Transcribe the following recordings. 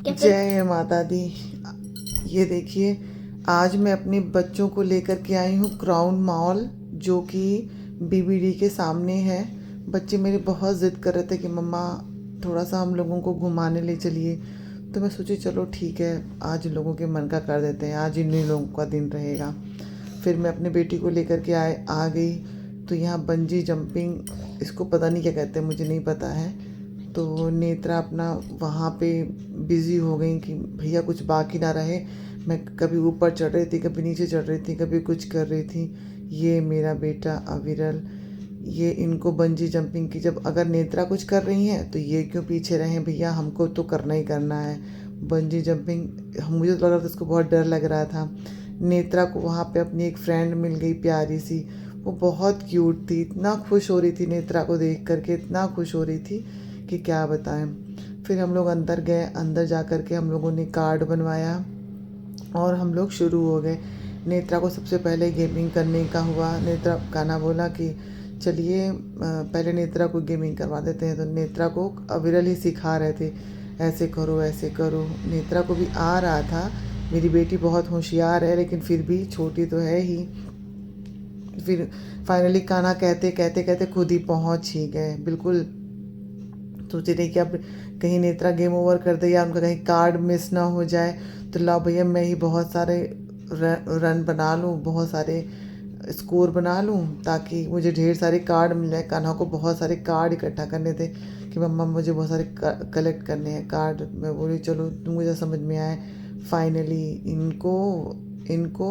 या फिर? जय माता दी। ये देखिए, आज मैं अपने बच्चों को लेकर के आई हूँ क्राउन मॉल, जो कि बीबीडी के सामने है। बच्चे मेरे बहुत ज़िद कर रहे थे कि मम्मा थोड़ा सा हम लोगों को घुमाने ले चलिए। तो मैं सोची चलो ठीक है, आज इन लोगों के मन का कर देते हैं, आज इन लोगों का दिन रहेगा। फिर मैं अपनी बेटी को लेकर के आ गई। तो यहाँ बंजी जंपिंग, इसको पता नहीं क्या कहते हैं, मुझे नहीं पता है। तो नेत्रा अपना वहाँ पे बिज़ी हो गई कि भैया कुछ बाकी ना रहे। मैं कभी ऊपर चढ़ रही थी, कभी नीचे चढ़ रही थी, कभी कुछ कर रही थी। ये मेरा बेटा अविरल, ये इनको बंजी जंपिंग की, जब अगर नेत्रा कुछ कर रही हैं तो ये क्यों पीछे रहें भैया, हमको तो करना ही करना है बंजी जंपिंग। मुझे तो लग रहा था इसको बहुत डर लग रहा था। नेत्रा को वहाँ पे अपनी एक फ्रेंड मिल गई प्यारी सी, वो बहुत क्यूट थी, इतना खुश हो रही थी नेत्रा को देख करके, इतना खुश हो रही थी कि क्या बताएं। फिर हम लोग अंदर गए, अंदर जा कर के हम लोगों ने कार्ड बनवाया और हम लोग शुरू हो गए। नेत्रा को सबसे पहले गेमिंग करने का हुआ। नेत्रा गाना बोला कि चलिए पहले नेत्रा को गेमिंग करवा देते हैं। तो नेत्रा को अविरल ही सिखा रहे थे, ऐसे करो ऐसे करो। नेत्रा को भी आ रहा था। मेरी बेटी बहुत होशियार है, लेकिन फिर भी छोटी तो है ही। फिर फाइनली गाना कहते कहते कहते खुद ही पहुंच ही गए। बिल्कुल सोचे रहे कि अब कहीं नेत्रा गेम ओवर कर दे या उनका कहीं कार्ड मिस ना हो जाए। तो लाओ भैया, मैं ही बहुत सारे रन बना लूँ, बहुत सारे स्कोर बना लूँ, ताकि मुझे ढेर सारे कार्ड मिल जाए। कान्हा को बहुत सारे कार्ड इकट्ठा करने थे कि मम्मा मुझे बहुत सारे कलेक्ट करने हैं कार्ड। मैं बोली चलो, मुझे समझ में आए। फाइनली इनको इनको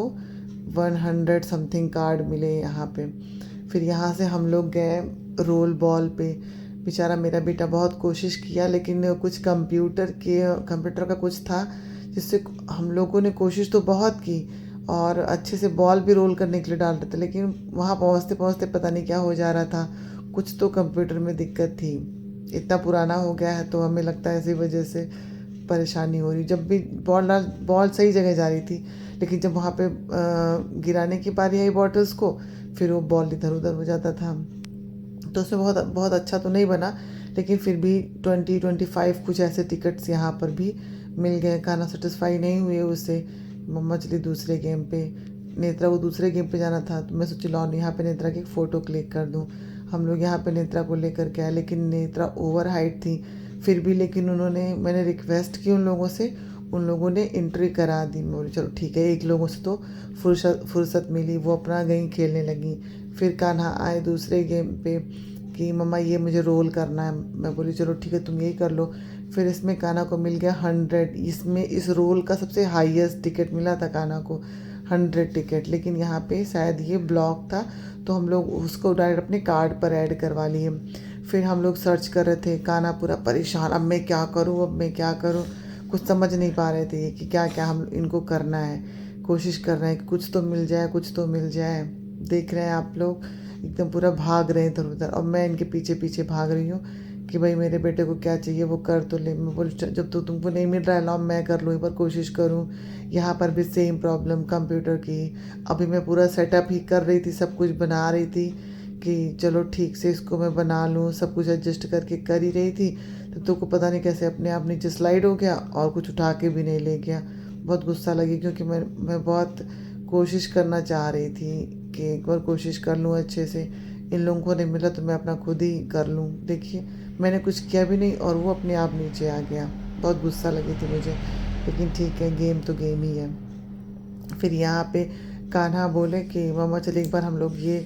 100 समथिंग कार्ड मिले यहाँ पे। फिर यहाँ से हम लोग गए रोल बॉल पे। बेचारा मेरा बेटा बहुत कोशिश किया, लेकिन कुछ कंप्यूटर का कुछ था, जिससे हम लोगों ने कोशिश तो बहुत की और अच्छे से बॉल भी रोल करने के लिए डाल रहे थे, लेकिन वहाँ पहुँचते पहुँचते पता नहीं क्या हो जा रहा था। कुछ तो कंप्यूटर में दिक्कत थी। इतना पुराना हो गया है तो हमें लगता है इसी वजह से परेशानी हो रही। जब भी बॉल सही जगह जा रही थी, लेकिन जब वहाँ पे गिराने की बारी आई बॉटल्स को, फिर वो बॉल इधर उधर हो जाता था। तो उसमें बहुत बहुत अच्छा तो नहीं बना, लेकिन फिर भी 20-25 कुछ ऐसे टिकट्स यहाँ पर भी मिल गए। खाना सेटिस्फाई नहीं हुए उससे। मम्मा चली दूसरे गेम पे। नेत्रा को दूसरे गेम पे जाना था, तो मैं सोची लॉन यहाँ पे नेत्रा की फ़ोटो क्लिक कर दूँ। हम लोग यहाँ पे नेत्रा को लेकर के आए, लेकिन नेत्रा ओवर हाइट थी फिर भी। लेकिन मैंने रिक्वेस्ट की उन लोगों से, उन लोगों ने एंट्री करा दी। मैं बोली चलो ठीक है, एक लोगों से तो फुर्सत मिली, वो अपना गई खेलने लगी। फिर कान्हा आए दूसरे गेम पे कि मम्मा ये मुझे रोल करना है। मैं बोली चलो ठीक है, तुम यही कर लो। फिर इसमें कान्हा को मिल गया 100। इसमें इस रोल का सबसे हाईएस्ट टिकट मिला था कान्हा को, 100 टिकट। लेकिन यहाँ पे शायद ये ब्लॉक था, तो हम लोग उसको डायरेक्ट अपने कार्ड पर ऐड करवा लिए। फिर हम लोग सर्च कर रहे थे, कान्हा पूरा परेशान, अब मैं क्या करूँ, अब मैं क्या करूँ। कुछ समझ नहीं पा रहे थे कि क्या क्या हम इनको करना है। कोशिश कर रहे हैं कि कुछ तो मिल जाए, कुछ तो मिल जाए। देख रहे हैं आप लोग, एकदम पूरा भाग रहे हैं इधर उधर, और मैं इनके पीछे पीछे भाग रही हूँ कि भाई मेरे बेटे को क्या चाहिए वो कर तो ले। मैं बोली जब तो तुमको नहीं मिल रहा है, लाओ मैं कर लूँ, एक बार कोशिश करूँ। यहाँ पर भी सेम प्रॉब्लम कंप्यूटर की। अभी मैं पूरा सेटअप ही कर रही थी, सब कुछ बना रही थी कि चलो ठीक से इसको मैं बना लूँ, सब कुछ एडजस्ट करके कर ही रही थी। तो तुमको पता नहीं कैसे अपने आप नीचे स्लाइड हो गया और कुछ उठा के भी नहीं ले गया। बहुत गुस्सा लगी, क्योंकि मैं बहुत कोशिश करना चाह रही थी कि एक बार कोशिश कर लूँ अच्छे से। इन लोगों को नहीं मिला तो मैं अपना खुद ही कर लूँ। देखिए, मैंने कुछ किया भी नहीं और वो अपने आप नीचे आ गया। बहुत गुस्सा लगी थी मुझे, लेकिन ठीक है, गेम तो गेम ही है। फिर यहाँ पे कान्हा बोले कि मामा चलिए एक बार हम लोग ये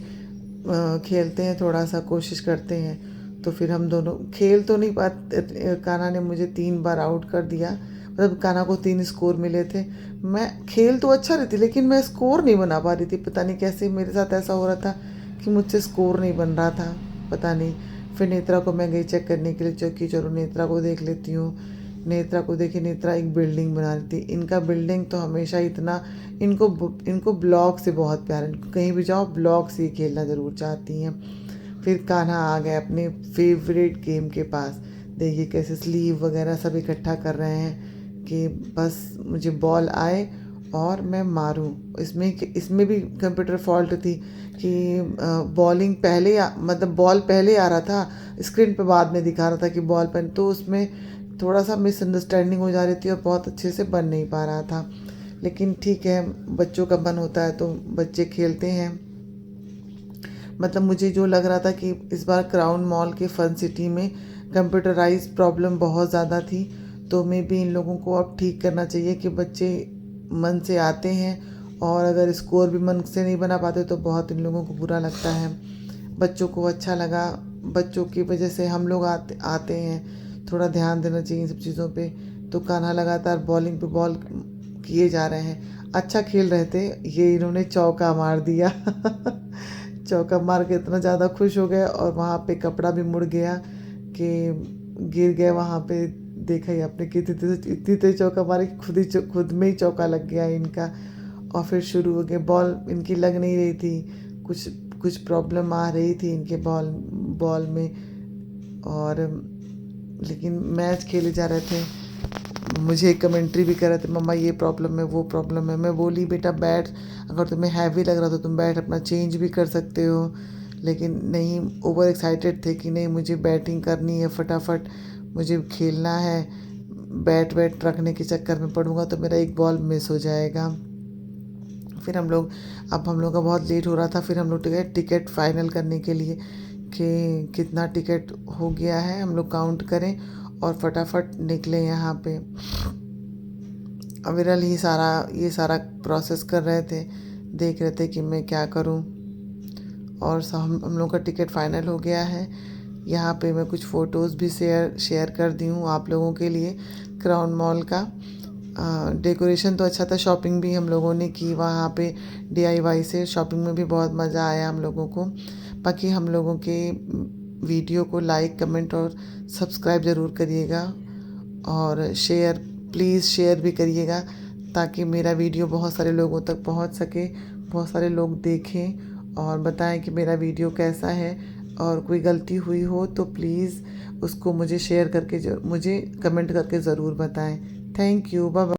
खेलते हैं, थोड़ा सा कोशिश करते हैं। तो फिर हम दोनों खेल तो नहीं पाते। कान्हा ने मुझे 3 बार आउट कर दिया, मतलब कान्हा को 3 स्कोर मिले थे। मैं खेल तो अच्छा रही थी, लेकिन मैं स्कोर नहीं बना पा रही थी। पता नहीं कैसे मेरे साथ ऐसा हो रहा था कि मुझसे स्कोर नहीं बन रहा था, पता नहीं। फिर नेत्रा को मैं गई चेक करने के लिए, चौकी चलो नेत्रा को देख लेती हूँ। नेत्रा को देखी, नेत्रा एक बिल्डिंग बना रही थी। इनका बिल्डिंग तो हमेशा इतना, इनको ब्लॉक से बहुत प्यार है। कहीं भी जाओ ब्लॉक से ही खेलना ज़रूर चाहती हैं। फिर कान्हा आ गए अपने फेवरेट गेम के पास। देखिए कैसे स्लीव वगैरह सब इकट्ठा कर रहे हैं कि बस मुझे बॉल आए और मैं मारूं। इसमें भी कंप्यूटर फॉल्ट थी कि बॉलिंग मतलब बॉल पहले आ रहा था, स्क्रीन पे बाद में दिखा रहा था कि बॉल पहले, तो उसमें थोड़ा सा मिसअंडरस्टैंडिंग हो जा रही थी और बहुत अच्छे से बन नहीं पा रहा था। लेकिन ठीक है, बच्चों का मन होता है तो बच्चे खेलते हैं। मतलब मुझे जो लग रहा था कि इस बार क्राउन मॉल के फन सिटी में कंप्यूटराइज प्रॉब्लम बहुत ज़्यादा थी, तो मे भी इन लोगों को अब ठीक करना चाहिए कि बच्चे मन से आते हैं और अगर स्कोर भी मन से नहीं बना पाते तो बहुत इन लोगों को बुरा लगता है। बच्चों को अच्छा लगा, बच्चों की वजह से हम लोग आते हैं, थोड़ा ध्यान देना चाहिए इन सब चीज़ों पे। तो कान्हा लगातार बॉलिंग पे बॉल किए जा रहे हैं, अच्छा खेल रहे थे, ये इन्होंने चौका मार दिया चौका मार के इतना ज़्यादा खुश हो गए और वहाँ पे कपड़ा भी मुड़ गया कि गिर गए वहाँ पे। देखा ही आपने कितनी इतनी तेज चौका मारे कि खुद में ही चौका लग गया इनका। और फिर शुरू हो गए, बॉल इनकी लग नहीं रही थी, कुछ कुछ प्रॉब्लम आ रही थी इनके बॉल में। और लेकिन मैच खेले जा रहे थे, मुझे कमेंट्री भी कर रहे थे, मम्मा ये प्रॉब्लम है वो प्रॉब्लम है। मैं बोली बेटा बैट, अगर तुम्हें हैवी लग रहा तो तुम बैट अपना चेंज भी कर सकते हो। लेकिन नहीं, ओवर एक्साइटेड थे कि नहीं मुझे बैटिंग करनी है फटाफट, मुझे खेलना है, बैट रखने के चक्कर में पड़ूंगा तो मेरा एक बॉल मिस हो जाएगा। फिर हम लोग का बहुत लेट हो रहा था, फिर हम लोग टिकट फाइनल करने के लिए कि कितना टिकट हो गया है हम लोग काउंट करें और फटाफट निकले यहाँ पे। अविरल ही ये सारा प्रोसेस कर रहे थे, देख रहे थे कि मैं क्या करूं। और हम लोग का टिकट फाइनल हो गया है। यहाँ पे मैं कुछ फ़ोटोज़ भी शेयर कर दी हूँ आप लोगों के लिए क्राउन मॉल का। डेकोरेशन तो अच्छा था, शॉपिंग भी हम लोगों ने की वहाँ पे DIY से, शॉपिंग में भी बहुत मज़ा आया हम लोगों को। बाकी हम लोगों के वीडियो को लाइक कमेंट और सब्सक्राइब ज़रूर करिएगा और प्लीज़ शेयर भी करिएगा ताकि मेरा वीडियो बहुत सारे लोगों तक पहुंच सके, बहुत सारे लोग देखें और बताएं कि मेरा वीडियो कैसा है। और कोई गलती हुई हो तो प्लीज़ उसको मुझे कमेंट करके ज़रूर बताएं। Thank you, bye bye.